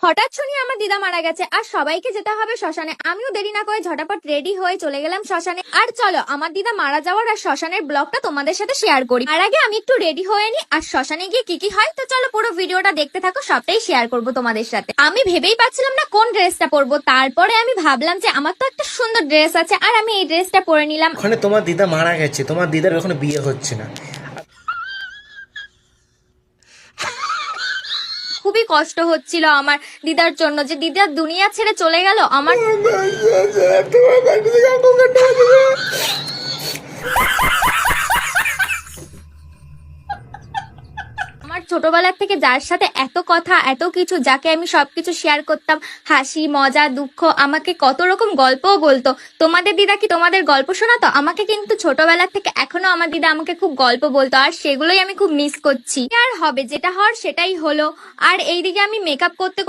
হঠাৎ শুনি আমার দিদা মারা গেছে আর সবাইকে যেতে হবে শ্মশানে। আমিও দেরি না করে ঝটাপট রেডি হয়ে চলে গেলাম শ্মশানে। আর চলো আমার দিদা মারা যাওয়ার আর শ্মশানের ব্লগটা তোমাদের সাথে শেয়ার করি। আর আগে আমি একটু রেডি হয়ে নি আর শ্মশানে গিয়ে কি কি হয় তো চলো পুরো ভিডিওটা দেখতে থাকো, সবটাই শেয়ার করব তোমাদের সাথে। আমি ভেবেই পাচ্ছিলাম না কোন ড্রেসটা পরবো, তারপরে আমি ভাবলাম যে আমার তো একটা সুন্দর ড্রেস আছে আর আমি এই ড্রেসটা পরে নিলাম। ওখানে তোমার দিদা মারা গেছে, তোমার দিদার ওখানে বিয়ে হচ্ছে না। খুবই কষ্ট হচ্ছিল আমার দিদার জন্য, যে দিদা দুনিয়া ছেড়ে চলে গেল। আমার আমার ছোটবেলার থেকে যার সাথে এত কথা এত কিছু, যাকে আমি সবকিছু শেয়ার করতাম, হাসি মজা দুঃখ, আমাকে কত রকম গল্পও বলতো। তোমাদের দিদা কি তোমাদের গল্প শোনাতো? আমাকে কিন্তু ছোটবেলার থেকে এখনো আমার দিদা আমাকে খুব গল্প বলতো আর সেগুলোই আমি খুব মিস করছি। আর হবে, যেটা হওয়ার সেটাই হলো। আর এইদিকে আমি মেকআপ করতে